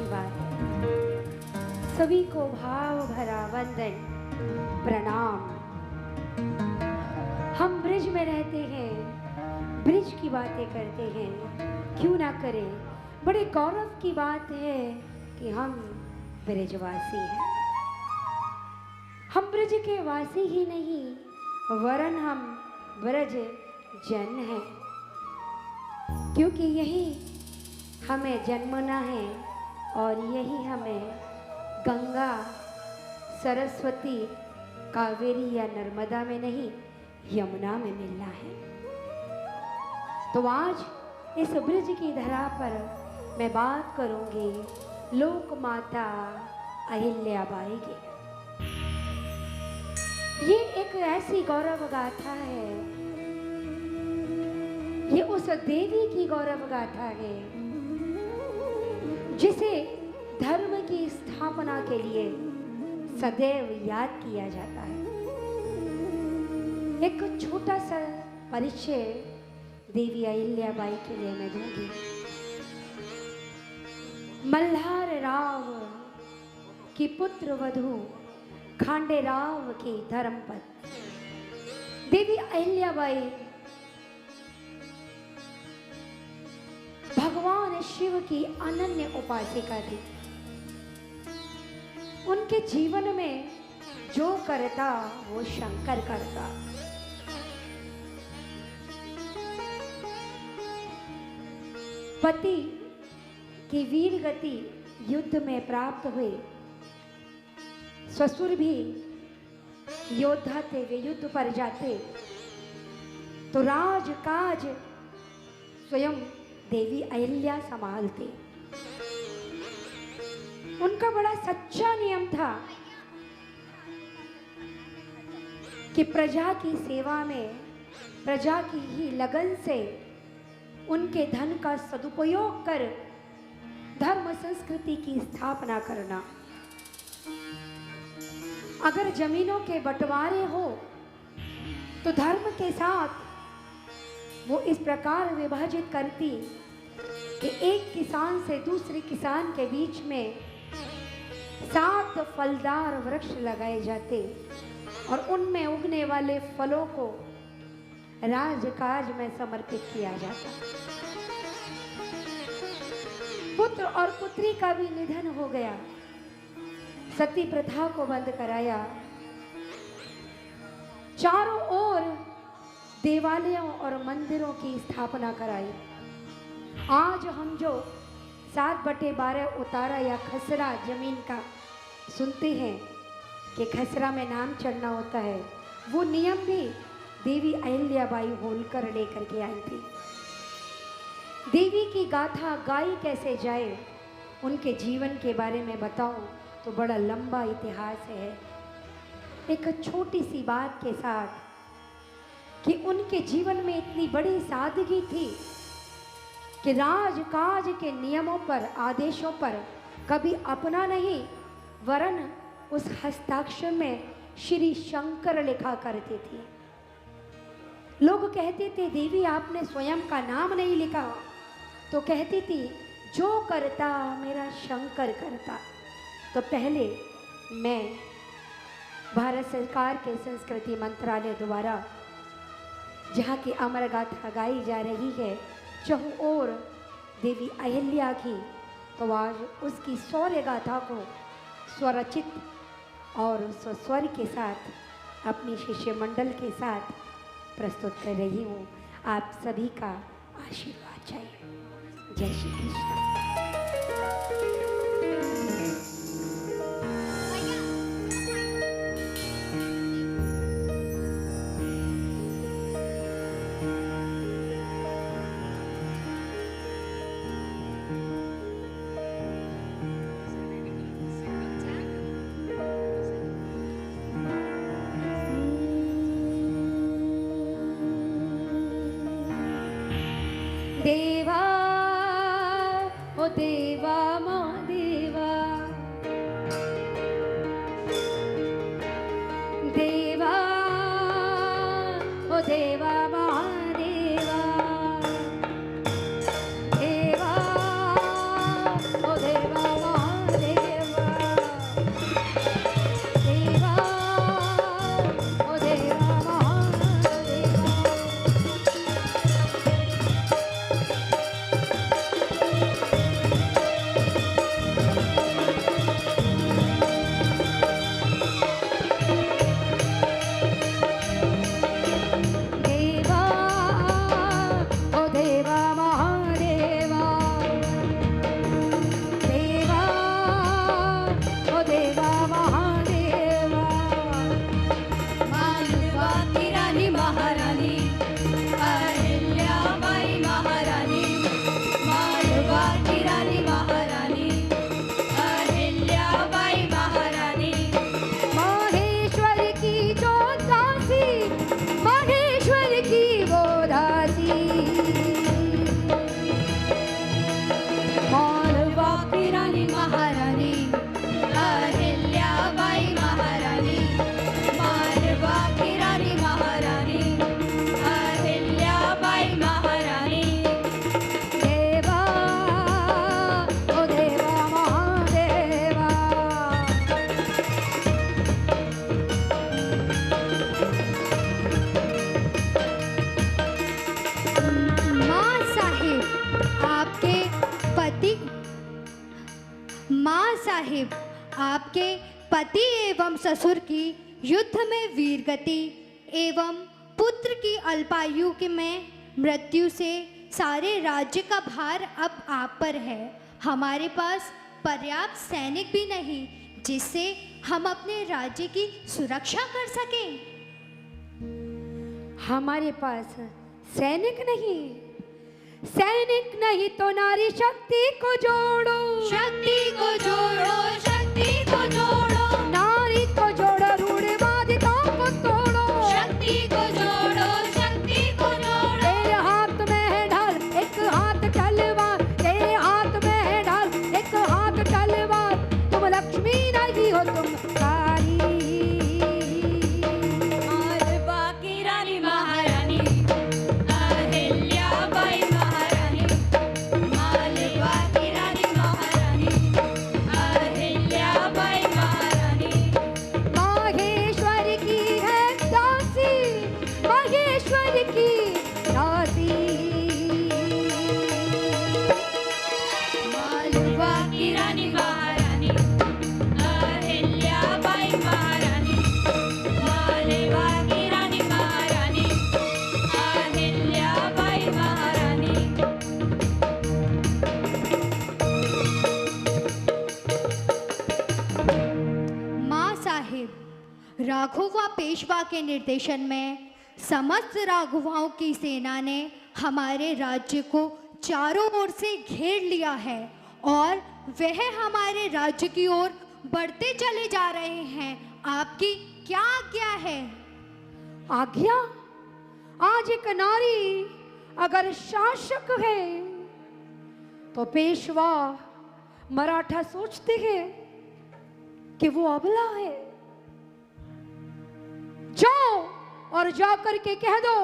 आशीर्वाद है। सभी को भाव भरा वंदन प्रणाम। हम ब्रिज में रहते हैं, ब्रिज की बातें करते हैं, क्यों ना करें। बड़े गौरव की बात है कि हम ब्रिजवासी हैं। हम ब्रिज के वासी ही नहीं वरन हम ब्रज जन हैं, क्योंकि यही हमें जन्मना है और यही हमें गंगा, सरस्वती, कावेरी या नर्मदा में नहीं यमुना में मिलना है। तो आज इस ब्रिज की धरा पर मैं बात करूंगी लोक माता अहिल्याबाई की। ये एक ऐसी गौरव गाथा है, ये उस देवी की गौरव गाथा है जिसे धर्म की स्थापना के लिए सदैव याद किया जाता है। एक छोटा सा परिचय देवी अहिल्याबाई के लिए मैं दूंगी। मल्हार राव की पुत्र वधू, खांडे राव की धर्मपत्नी देवी अहिल्याबाई भगवान शिव की अनन्य उपासिका थी। उनके जीवन में जो करता वो शंकर करता। पति की वीर गति युद्ध में प्राप्त हुई। ससुर भी योद्धा थे, वे युद्ध पर जाते तो राजकाज स्वयं देवी अहिल्या संभालती। उनका बड़ा सच्चा नियम था कि प्रजा की सेवा में, प्रजा की ही लगन से उनके धन का सदुपयोग कर धर्म संस्कृति की स्थापना करना। अगर जमीनों के बंटवारे हो तो धर्म के साथ वो इस प्रकार विभाजित करती कि एक किसान से दूसरे किसान के बीच में 7 फलदार वृक्ष लगाए जाते और उनमें उगने वाले फलों को राजकाज में समर्पित किया जाता। पुत्र और पुत्री का भी निधन हो गया, सती प्रथा को बंद कराया, चारों ओर देवालयों और मंदिरों की स्थापना कराई। आज हम जो 7/12 उतारा या खसरा जमीन का सुनते हैं कि खसरा में नाम चढ़ना होता है, वो नियम भी देवी अहिल्याबाई होलकर लेकर के आई थी। देवी की गाथा गाई कैसे जाए, उनके जीवन के बारे में बताऊं तो बड़ा लंबा इतिहास है। एक छोटी सी बात के साथ कि उनके जीवन में इतनी बड़ी सादगी थी कि राजकाज के नियमों पर, आदेशों पर कभी अपना नहीं वरन उस हस्ताक्षर में श्री शंकर लिखा करते थे। लोग कहते थे देवी आपने स्वयं का नाम नहीं लिखा, तो कहती थी जो करता मेरा शंकर करता। तो पहले मैं भारत सरकार के संस्कृति मंत्रालय द्वारा जहाँ की अमर गाथा गाई जा रही है चहु ओर देवी अहिल्या की, तो आज उसकी शौर्य गाथा को स्वरचित और स्वस्वर के साथ अपनी शिष्य मंडल के साथ प्रस्तुत कर रही हूँ। आप सभी का आशीर्वाद चाहिए। जय श्री कृष्ण। देवा ओ देवा महादेवा, देवा ओ देवा महादेवा, देवा ओ देवा महादेवा। माँ साहिब, आपके पति एवं ससुर की युद्ध में वीरगति एवं पुत्र की अल्पायु के में मृत्यु से सारे राज्य का भार अब आप पर है। हमारे पास पर्याप्त सैनिक भी नहीं जिससे हम अपने राज्य की सुरक्षा कर सकें। हमारे पास सैनिक नहीं तो नारी शक्ति को जोड़ो, शक्ति को जोड़ो, शक्ति को जोड़ो, नारी को जोड़ो, रूढ़िवादिताओं को तोड़ो, शक्ति को जोड़ो, शक्ति को जोड़ो। तेरे हाथ में है ढाल, एक हाथ तलवार, तेरे हाथ में है ढाल, एक हाथ तलवार, तुम लक्ष्मी नहीं हो तुम काली। मालवा की रानी महारानी अहिल्याबाई महारानी, मालवा की रानी महारानी अहिल्याबाई महारानी। माहेश्वर की है दासी, माहेश्वर की दासी, मालवा की रानी महारानी अहिल्याबाई महारानी, मालवा की रानी महारानी अहिल्याबाई महारानी। माँ साहिब, राघवा पेशवा के निर्देशन में समस्त राघवाओं की सेना ने हमारे राज्य को चारों ओर से घेर लिया है और वह हमारे राज्य की ओर बढ़ते चले जा रहे हैं। आपकी क्या आज्ञा है? आज्ञा? आज एक नारी अगर शासक है तो पेशवा मराठा सोचते हैं कि वो अबला है। जाओ और जाकर के कह दो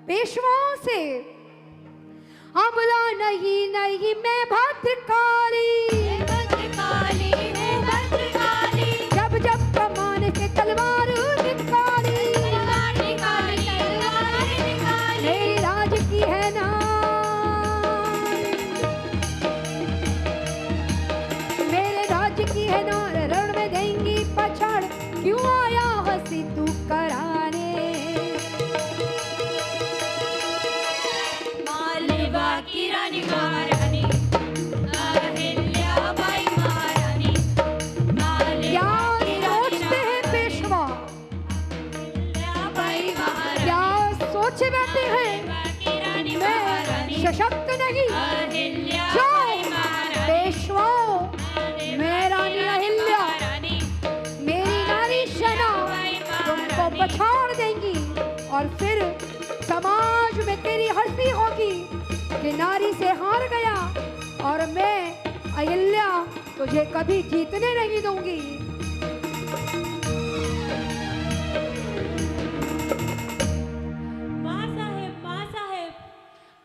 पेशवाओं से, अबला नहीं नहीं मैं भद्रकाली, भद्रकाली, मैं भद्रकाली, जब जब कमान से तलवार निकाली, तलवार निकाली, तलवार निकाली। मेरे राज की है ना, मेरे राज्य की है ना, रण में देंगी पछाड़, क्यों आया हंसी तू कराने। मालवा की रानी महारानी अहिल्याबाई महारानी, क्या मालवा की रानी सोचते हैं पेशवा, अहिल्याबाई महारानी, क्या सोचे बैठे हैं मालवा की रानी मैं महारानी सशक्त नहीं। अहिल्याबाई महारानी, पेशवाओं, मैं रानी अहिल्या, महारानी मेरी नारी सेना तुमको पछाड़ देंगी और फिर समाज में तेरी हंसी होगी कि नारी से हार गया और मैं अहिल्या तुझे कभी जीतने नहीं दूंगी। माँ साहेब,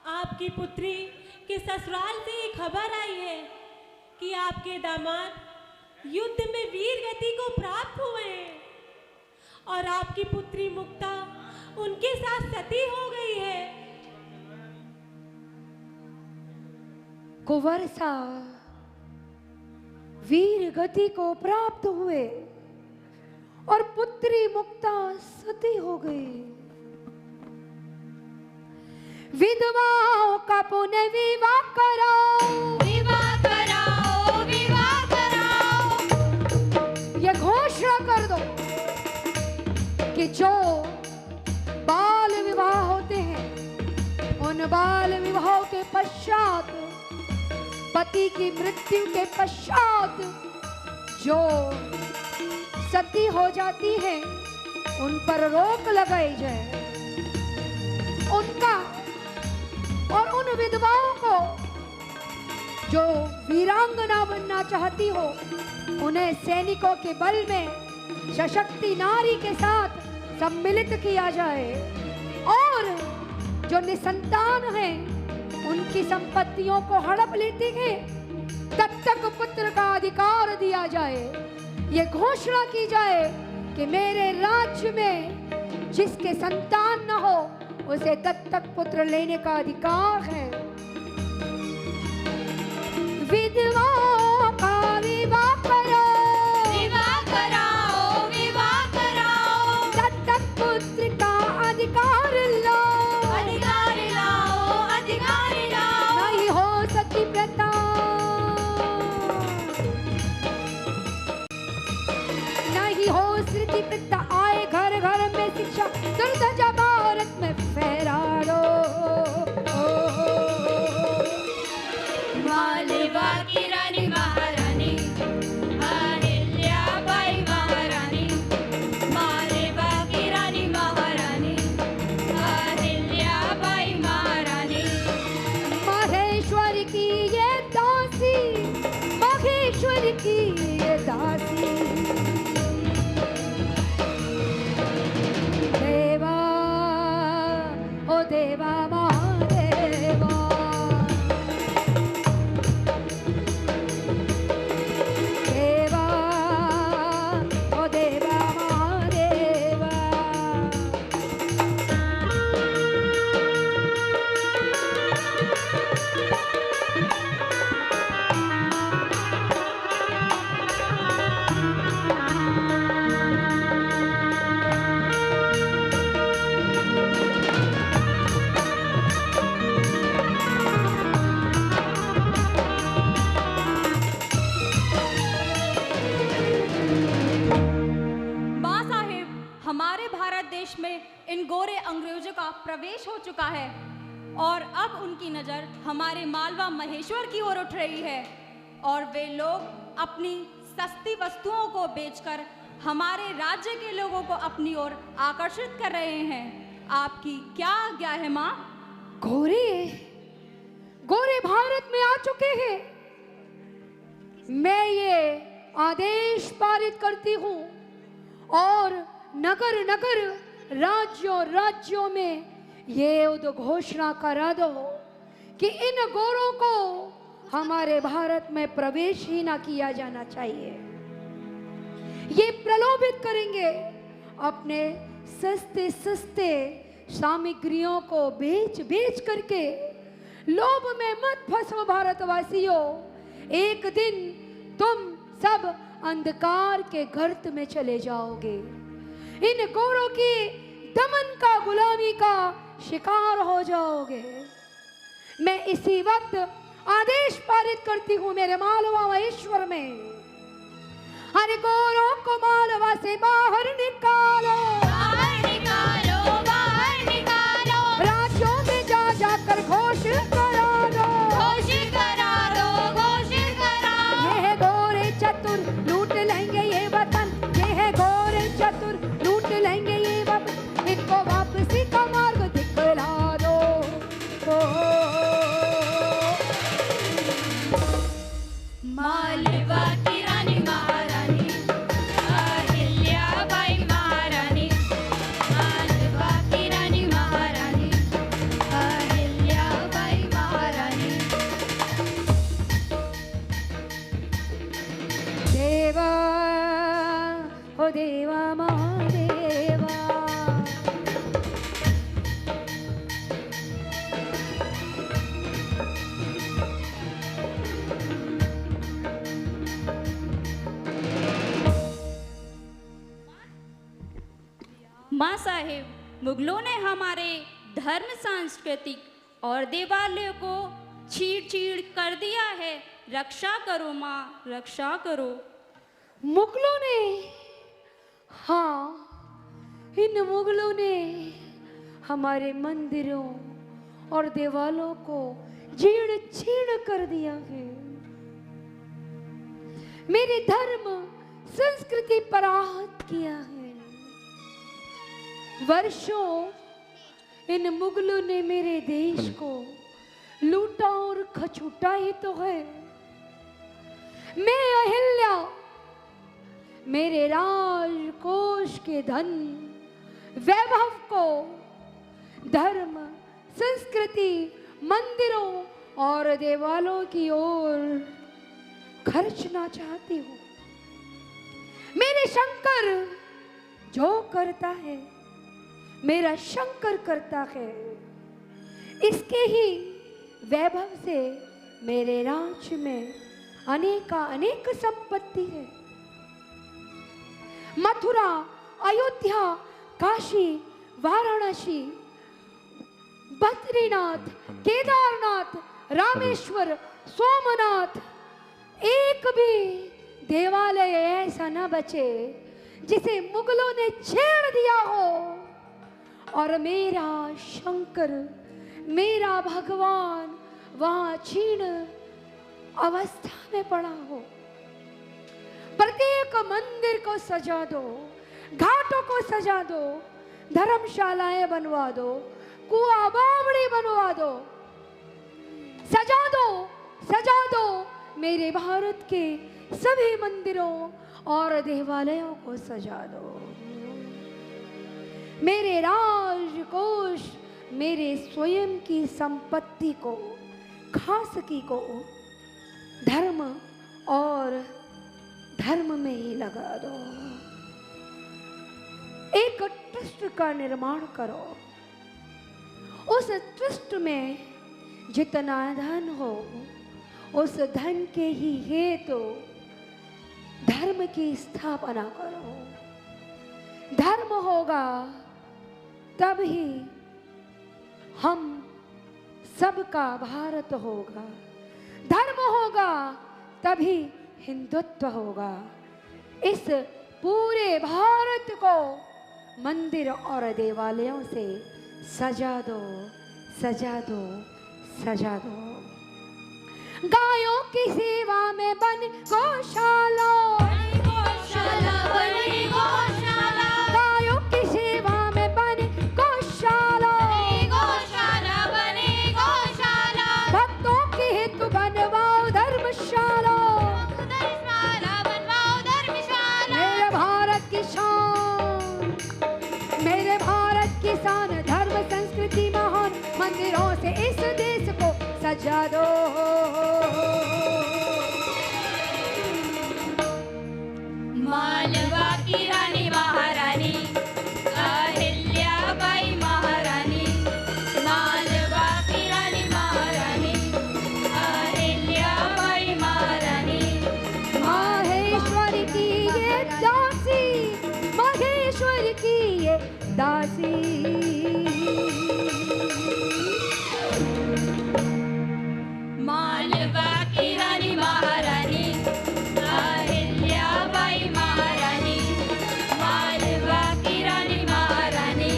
आपकी पुत्री के ससुराल से ये खबर आई है कि आपके दामाद युद्ध में वीर गति को प्राप्त हुए हैं और आपकी पुत्री मुक्ता उनके साथ सती हो गई है। कुंवरसा वीर गति को प्राप्त हुए और पुत्री मुक्ता सती हो गई। विधवाओं का पुनः विवाह कराओ, विवाह कराओ, विवाह कराओ। ये घोषणा कर दो कि जो बाल विवाह होते हैं उन बाल विवाहों के पश्चात, पति की मृत्यु के पश्चात जो सती हो जाती है उन पर रोक लगाई जाए। उनका और उन विधवाओं को जो वीरांगना बनना चाहती हो उन्हें सैनिकों के बल में सशक्ति नारी के साथ सम्मिलित किया जाए और जो निसंतान हैं उनकी संपत्तियों को हड़प लेते हैं दत्तक पुत्र का अधिकार दिया जाए। ये घोषणा की जाए कि मेरे राज्य में जिसके संतान न हो उसे दत्तक पुत्र लेने का अधिकार है। विधवाओं का महेश्वर की ये दासी। देवा ओ देवा महादेवा, देवा ओ देवा महादेवा। माँ साहिब, हमारे भारत देश में इन गोरे अंग्रेजों का प्रवेश हो चुका है और अब उनकी नज़र हमारे मालवा महेश्वर की ओर उठ रही है और वे लोग अपनी सस्ती वस्तुओं को बेचकर हमारे राज्य के लोगों को अपनी ओर आकर्षित कर रहे हैं। आपकी क्या आज्ञा है माँ? गोरे गोरे भारत में आ चुके हैं। मैं ये आदेश पारित करती हूँ और नगर नगर राज्यों राज्यों में ये उद्घोषणा करा दो कि इन गोरों को हमारे भारत में प्रवेश ही ना किया जाना चाहिए। ये प्रलोभित करेंगे, अपने सस्ते सस्ते सामग्रियों को बेच बेच करके। लोभ में मत फंसो भारतवासियों, एक दिन तुम सब अंधकार के गर्त में चले जाओगे। इन गोरों की दमन का गुलामी का शिकार हो जाओगे। मैं इसी वक्त आदेश पारित करती हूँ मेरे मालवा महेश्वर में, हर गोरों को मालवा से बाहर निकालो, बाहर निकालो, बाहर निकालो। राज्यों में जा जाकर घोषित करा दो, घोषित करा दो, घोषित करा। ये गोरे चतुर लूट लेंगे ये वतन, ये गोरे चतुर लूट लेंगे ये वतन। इनको वापसी का मार्ग दिखला दो। मालवा की रानी महारानी अहिल्याबाई महारानी, मालवा की रानी महारानी अहिल्याबाई महारानी। देवा ओ देवा महादेवा, माँ साहिब, मुगलों ने हमारे धर्म सांस्कृतिक और देवालयों को छीड़ छीड़ कर दिया है। रक्षा करो माँ, रक्षा करो। मुगलों ने, हाँ, इन मुगलों ने हमारे मंदिरों और देवालों को छीड़ छीड़ कर दिया है। मेरे धर्म संस्कृति पर आहत किया है। वर्षों इन मुगलों ने मेरे देश को लूटा और खचूटा ही तो है। मैं अहिल्या मेरे राजकोष के धन वैभव को धर्म संस्कृति मंदिरों और देवालों की ओर खर्चना चाहती हूँ। मेरे शंकर जो करता है मेरा शंकर करता है, इसके ही वैभव से मेरे राज्य में अनेक संपत्ति है। मथुरा, अयोध्या, काशी, वाराणसी, बद्रीनाथ, केदारनाथ, रामेश्वर, सोमनाथ, एक भी देवालय ऐसा न बचे जिसे मुगलों ने छेड़ दिया हो और मेरा शंकर, मेरा भगवान वहां क्षीण अवस्था में पड़ा हो। प्रत्येक मंदिर को सजा दो, घाटों को सजा दो, धर्मशालाएं बनवा दो, कुआं बावड़ी बनवा दो, सजा दो, सजा दो, मेरे भारत के सभी मंदिरों और देवालयों को सजा दो। मेरे राजकोष, मेरे स्वयं की संपत्ति को, खासकी को धर्म और धर्म में ही लगा दो। एक ट्रस्ट का निर्माण करो। उस ट्रस्ट में जितना धन हो, उस धन के ही हेतु धर्म की स्थापना करो। धर्म होगा तभी हम सबका भारत होगा। धर्म होगा तभी हिंदुत्व होगा। इस पूरे भारत को मंदिर और देवालयों से सजा दो, सजा दो, सजा दो। गायों की सेवा में बन गौशाला, गायों की सेवा में बन गौशाला, भक्तों के हेतु बनवाओ धर्मशाला। मेरे भारत की शान, मेरे भारत की शान, धर्म संस्कृति महान, मंदिरों से इस देश को सजा दो। मालवा की रानी महारानी अहिल्याबाई महारानी, मालवा की रानी महारानी अहिल्याबाई महारानी, माहेश्वर की ये दासी, माहेश्वर की ये दासी। मालवा की रानी महारानी अहिल्याबाई महारानी, मालवा की रानी महारानी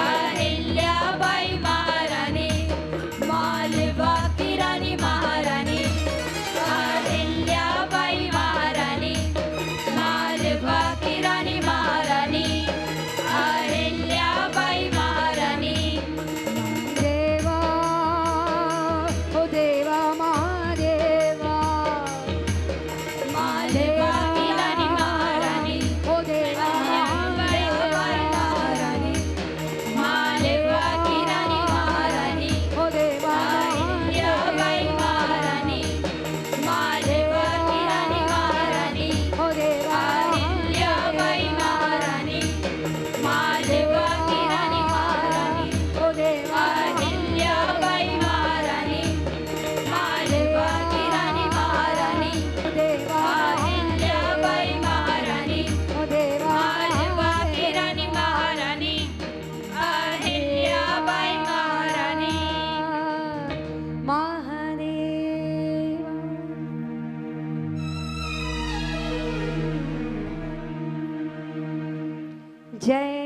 अहिल्याबाई महारानी, मालवा की रानी महारानी अहिल्याबाई महारानी, मालवा की रानी महारानी अहिल्याबाई महारानी। देवा ओ देवा महादेवा, मालवा की रानी महारानी ओ देवा अहिल्याबाई महारानी, मालवा की रानी महारानी ओ देवा अहिल्याबाई महारानी, मालवा की रानी महारानी ओ देवा अहिल्याबाई महारानी, मालवा की रानी महारानी ओ देवा अहिल्याबाई महारानी, मालवा की रानी महारानी देवा अहिल्याबाई महारानी, ओ देवा मालवा की रानी महारानी अहिल्याबाई महारानी। महादेवा। जय